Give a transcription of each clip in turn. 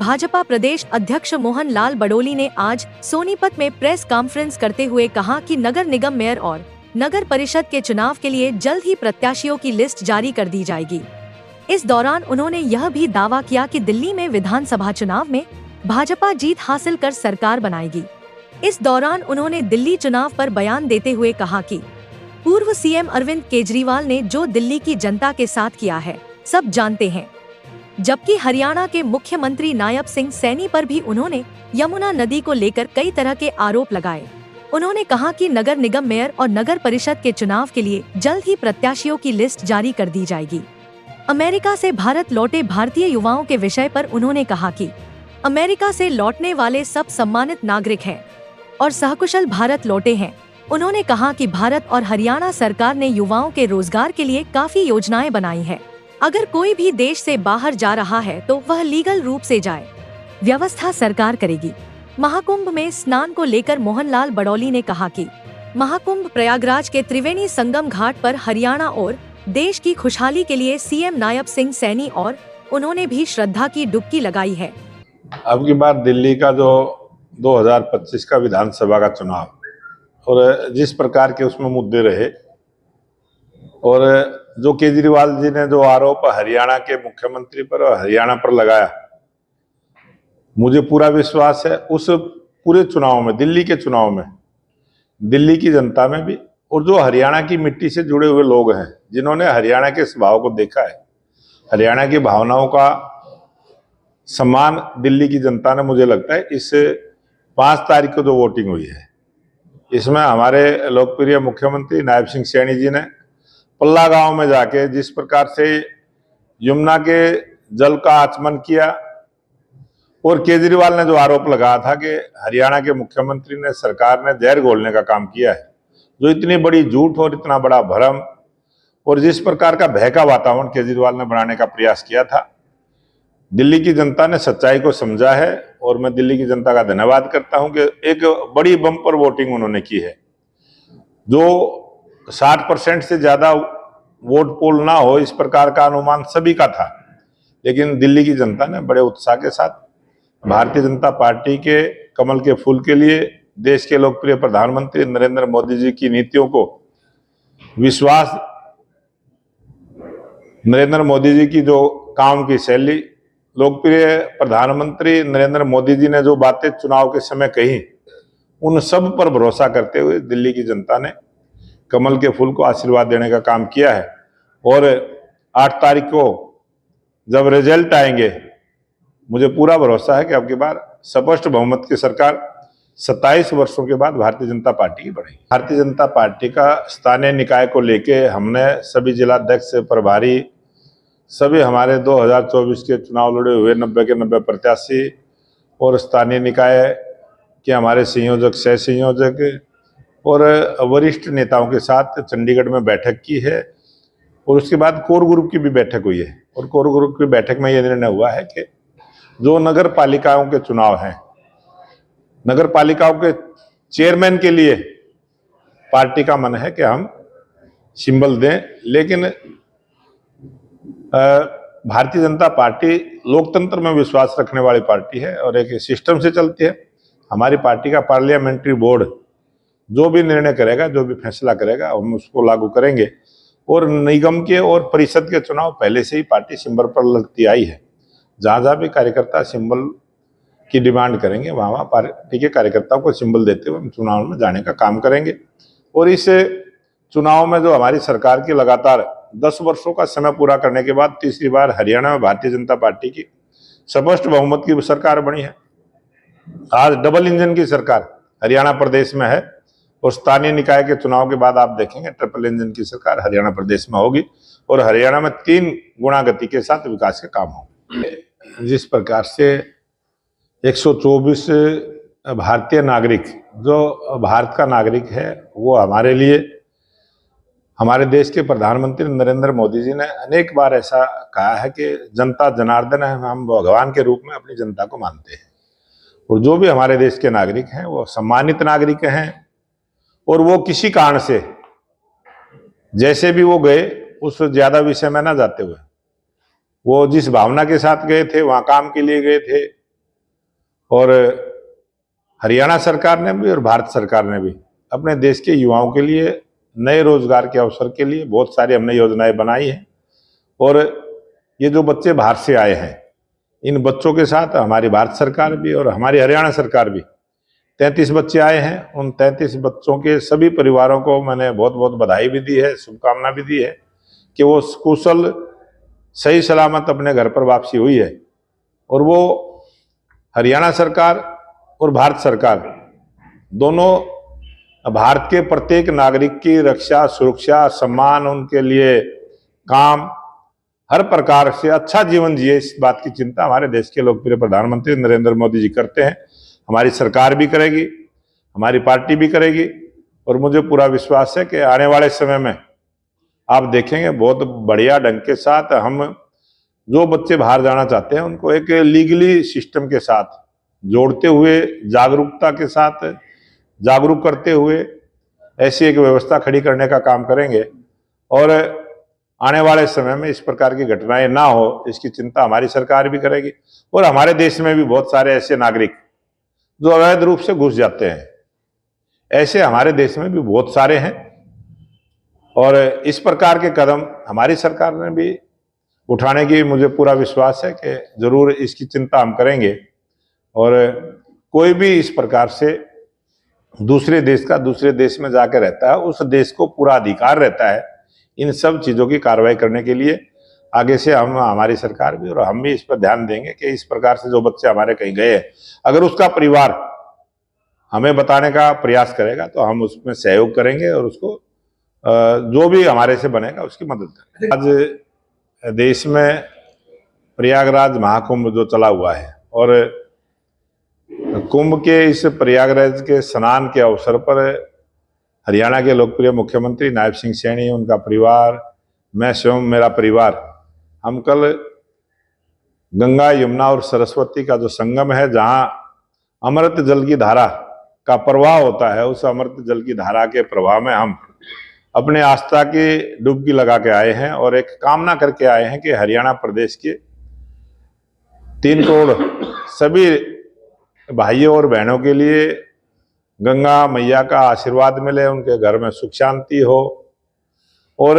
भाजपा प्रदेश अध्यक्ष मोहन लाल बडोली ने आज सोनीपत में प्रेस कॉन्फ्रेंस करते हुए कहा कि नगर निगम मेयर और नगर परिषद के चुनाव के लिए जल्द ही प्रत्याशियों की लिस्ट जारी कर दी जाएगी। इस दौरान उन्होंने यह भी दावा किया कि दिल्ली में विधानसभा चुनाव में भाजपा जीत हासिल कर सरकार बनाएगी। इस दौरान उन्होंने दिल्ली चुनाव पर बयान देते हुए कहा कि पूर्व सीएम अरविंद केजरीवाल ने जो दिल्ली की जनता के साथ किया है सब जानते हैं, जबकि हरियाणा के मुख्यमंत्री नायब सिंह सैनी पर भी उन्होंने यमुना नदी को लेकर कई तरह के आरोप लगाए। उन्होंने कहा कि नगर निगम मेयर और नगर परिषद के चुनाव के लिए जल्द ही प्रत्याशियों की लिस्ट जारी कर दी जाएगी। अमेरिका से भारत लौटे भारतीय युवाओं के विषय पर उन्होंने कहा कि अमेरिका से लौटने वाले सब सम्मानित नागरिक हैं और सहकुशल भारत लौटे हैं। उन्होंने कहा कि भारत और हरियाणा सरकार ने युवाओं के रोजगार के लिए काफी योजनाएं बनाई है। अगर कोई भी देश से बाहर जा रहा है तो वह लीगल रूप से जाए, व्यवस्था सरकार करेगी। महाकुंभ में स्नान को लेकर मोहन लाल बडौली ने कहा कि महाकुंभ प्रयागराज के त्रिवेणी संगम घाट पर हरियाणा और देश की खुशहाली के लिए सीएम नायब सिंह सैनी और उन्होंने भी श्रद्धा की डुबकी लगाई है। अब की बार दिल्ली का जो 2025 का विधानसभा का चुनाव और जिस प्रकार के उसमें मुद्दे रहे और जो केजरीवाल जी ने जो आरोप हरियाणा के मुख्यमंत्री पर और हरियाणा पर लगाया, मुझे पूरा विश्वास है उस पूरे चुनाव में, दिल्ली के चुनाव में, दिल्ली की जनता में भी और जो हरियाणा की मिट्टी से जुड़े हुए लोग हैं, जिन्होंने हरियाणा के स्वभाव को देखा है, हरियाणा की भावनाओं का सम्मान दिल्ली की जनता ने, मुझे लगता है इस 5 तारीख को जो वोटिंग हुई है, इसमें हमारे लोकप्रिय मुख्यमंत्री नायब सिंह सैनी जी ने पल्ला गांव में जाके जिस प्रकार से यमुना के जल का आचमन किया और केजरीवाल ने जो आरोप लगाया था कि हरियाणा के मुख्यमंत्री ने, सरकार ने जहर घोलने का काम किया है, जो इतनी बड़ी झूठ और इतना बड़ा भ्रम और जिस प्रकार का भय का वातावरण केजरीवाल ने बनाने का प्रयास किया था, दिल्ली की जनता ने सच्चाई को समझा है और मैं दिल्ली की जनता का धन्यवाद करता हूं कि एक बड़ी बम्पर वोटिंग उन्होंने की है। जो 60% से ज्यादा वोट पोल ना हो, इस प्रकार का अनुमान सभी का था, लेकिन दिल्ली की जनता ने बड़े उत्साह के साथ भारतीय जनता पार्टी के कमल के फूल के लिए, देश के लोकप्रिय प्रधानमंत्री नरेंद्र मोदी जी की नीतियों को विश्वास, नरेंद्र मोदी जी की जो काम की शैली, लोकप्रिय प्रधानमंत्री नरेंद्र मोदी जी ने जो बातें चुनाव के समय कही, उन सब पर भरोसा करते हुए दिल्ली की जनता ने कमल के फूल को आशीर्वाद देने का काम किया है। और 8 तारीख को जब रिजल्ट आएंगे, मुझे पूरा भरोसा है कि अब की बार स्पष्ट बहुमत की सरकार 27 वर्षों के बाद भारतीय जनता पार्टी की बनेगी। भारतीय जनता पार्टी का स्थानीय निकाय को लेके हमने सभी जिलाध्यक्ष, प्रभारी, सभी हमारे 2024 के चुनाव लड़े हुए 90 के 90 प्रत्याशी और स्थानीय निकाय के हमारे संयोजक, सह संयोजक और वरिष्ठ नेताओं के साथ चंडीगढ़ में बैठक की है और उसके बाद कोर ग्रुप की भी बैठक हुई है। और कोर ग्रुप की बैठक में यह निर्णय हुआ है कि जो नगर पालिकाओं के चुनाव हैं, नगर पालिकाओं के चेयरमैन के लिए पार्टी का मन है कि हम सिंबल दें, लेकिन भारतीय जनता पार्टी लोकतंत्र में विश्वास रखने वाली पार्टी है और एक सिस्टम से चलती है। हमारी पार्टी का पार्लियामेंट्री बोर्ड जो भी निर्णय करेगा, जो भी फैसला करेगा, हम उसको लागू करेंगे। और निगम के और परिषद के चुनाव पहले से ही पार्टी सिंबल पर लगती आई है। जहां जहां भी कार्यकर्ता सिंबल की डिमांड करेंगे, वहां वहां पार्टी के कार्यकर्ताओं को सिंबल देते हुए हम चुनाव में जाने का काम करेंगे। और इस चुनाव में जो हमारी सरकार की लगातार 10 वर्षों का समय पूरा करने के बाद तीसरी बार हरियाणा में भारतीय जनता पार्टी की स्पष्ट बहुमत की सरकार बनी है। आज डबल इंजन की सरकार हरियाणा प्रदेश में है और स्थानीय निकाय के चुनाव के बाद आप देखेंगे ट्रिपल इंजन की सरकार हरियाणा प्रदेश में होगी और हरियाणा में 3 गुना गति के साथ विकास के काम होंगे। जिस प्रकार से 124 भारतीय नागरिक, जो भारत का नागरिक है, वो हमारे लिए, हमारे देश के प्रधानमंत्री नरेंद्र मोदी जी ने अनेक बार ऐसा कहा है कि जनता जनार्दन है, हम भगवान के रूप में अपनी जनता को मानते हैं और जो भी हमारे देश के नागरिक हैं वो सम्मानित नागरिक हैं और वो किसी कारण से जैसे भी वो गए, उस ज्यादा विषय में ना जाते हुए, वो जिस भावना के साथ गए थे, वहां काम के लिए गए थे, और हरियाणा सरकार ने भी और भारत सरकार ने भी अपने देश के युवाओं के लिए नए रोजगार के अवसर के लिए बहुत सारी हमने योजनाएं बनाई हैं। और ये जो बच्चे बाहर से आए हैं, इन बच्चों के साथ हमारी भारत सरकार भी और हमारी हरियाणा सरकार भी 33 बच्चे आए हैं। उन 33 बच्चों के सभी परिवारों को मैंने बहुत बहुत बधाई भी दी है, शुभकामना भी दी है कि वो कुशल सही सलामत अपने घर पर वापसी हुई है। और वो हरियाणा सरकार और भारत सरकार दोनों भारत के प्रत्येक नागरिक की रक्षा, सुरक्षा, सम्मान, उनके लिए काम, हर प्रकार से अच्छा जीवन जिए, इस बात की चिंता हमारे देश के लोकप्रिय प्रधानमंत्री नरेंद्र मोदी जी करते हैं। हमारी सरकार भी करेगी, हमारी पार्टी भी करेगी। और मुझे पूरा विश्वास है कि आने वाले समय में आप देखेंगे बहुत बढ़िया ढंग के साथ हम जो बच्चे बाहर जाना चाहते हैं उनको एक लीगली सिस्टम के साथ जोड़ते हुए, जागरूकता के साथ जागरूक करते हुए ऐसी एक व्यवस्था खड़ी करने का काम करेंगे। और आने वाले समय में इस प्रकार की घटनाएं ना हो, इसकी चिंता हमारी सरकार भी करेगी। और हमारे देश में भी बहुत सारे ऐसे नागरिक जो अवैध रूप से घुस जाते हैं, ऐसे हमारे देश में भी बहुत सारे हैं। और इस प्रकार के कदम हमारी सरकार ने भी उठाने की मुझे पूरा विश्वास है कि जरूर इसकी चिंता हम करेंगे। और कोई भी इस प्रकार से दूसरे देश का दूसरे देश में जाकर रहता है, उस देश को पूरा अधिकार रहता है इन सब चीजों की कार्रवाई करने के लिए। आगे से हम, हमारी सरकार भी और हम भी इस पर ध्यान देंगे कि इस प्रकार से जो बच्चे हमारे कहीं गए हैं, अगर उसका परिवार हमें बताने का प्रयास करेगा तो हम उसमें सहयोग करेंगे और उसको जो भी हमारे से बनेगा उसकी मदद करेंगे। आज देश में प्रयागराज महाकुंभ जो चला हुआ है और कुंभ के इस प्रयागराज के स्नान के अवसर पर हरियाणा के लोकप्रिय मुख्यमंत्री नायब सिंह सैनी, उनका परिवार, मैं स्वयं, मेरा परिवार, हम कल गंगा, यमुना और सरस्वती का जो संगम है, जहां अमृत जल की धारा का प्रवाह होता है, उस अमृत जल की धारा के प्रवाह में हम अपने आस्था की डुबकी लगा के आए हैं और एक कामना करके आए हैं कि हरियाणा प्रदेश के 3 करोड़ सभी भाइयों और बहनों के लिए गंगा मैया का आशीर्वाद मिले, उनके घर में सुख शांति हो। और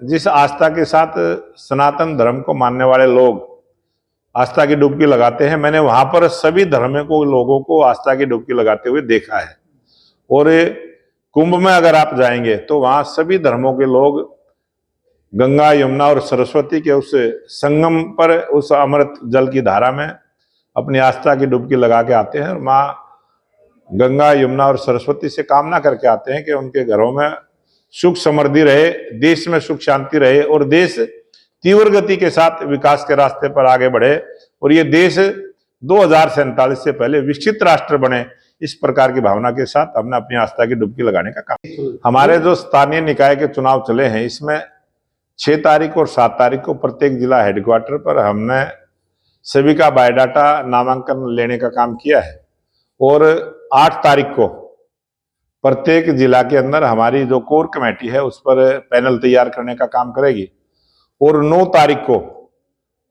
जिस आस्था के साथ सनातन धर्म को मानने वाले लोग आस्था की डुबकी लगाते हैं, मैंने वहां पर सभी धर्म को लोगों को आस्था की डुबकी लगाते हुए देखा है। और कुंभ में अगर आप जाएंगे तो वहां सभी धर्मों के लोग गंगा, यमुना और सरस्वती के उस संगम पर, उस अमृत जल की धारा में अपनी आस्था की डुबकी लगा के आते हैं और माँ गंगा, यमुना और सरस्वती से कामना करके आते हैं कि उनके घरों में सुख समृद्धि रहे, देश में सुख शांति रहे और देश तीव्र गति के साथ विकास के रास्ते पर आगे बढ़े और ये देश 2047 से पहले विकसित राष्ट्र बने। इस प्रकार की भावना के साथ हमने अपनी आस्था की डुबकी लगाने का काम। हमारे जो स्थानीय निकाय के चुनाव चले हैं, इसमें 6 तारीख और 7 तारीख को प्रत्येक जिला हेडक्वार्टर पर हमने सभी का बायोडाटा नामांकन लेने का काम किया है। और 8 तारीख को प्रत्येक जिला के अंदर हमारी जो कोर कमेटी है उस पर पैनल तैयार करने का काम करेगी। और 9 तारीख को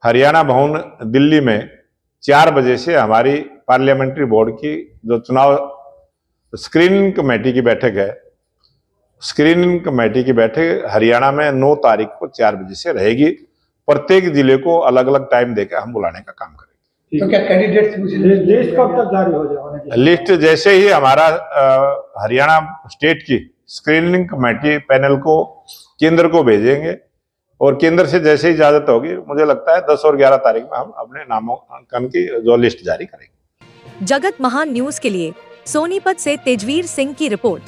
हरियाणा भवन दिल्ली में 4 बजे से हमारी पार्लियामेंट्री बोर्ड की जो चुनाव स्क्रीनिंग कमेटी की बैठक है, स्क्रीनिंग कमेटी की बैठक हरियाणा में 9 तारीख को 4 बजे से रहेगी। प्रत्येक जिले को अलग अलग टाइम देकर हम बुलाने का काम करेंगे। तो क्या कैंडिडेट्स लिस्ट कब तक जारी हो जाएगा? लिस्ट जैसे ही हमारा हरियाणा स्टेट की स्क्रीनिंग कमेटी पैनल को केंद्र को भेजेंगे और केंद्र से जैसे ही इजाजत होगी, मुझे लगता है 10 और 11 तारीख में हम अपने नामांकन की जो लिस्ट जारी करेंगे। जगत महान न्यूज के लिए सोनीपत से तेजवीर सिंह की रिपोर्ट।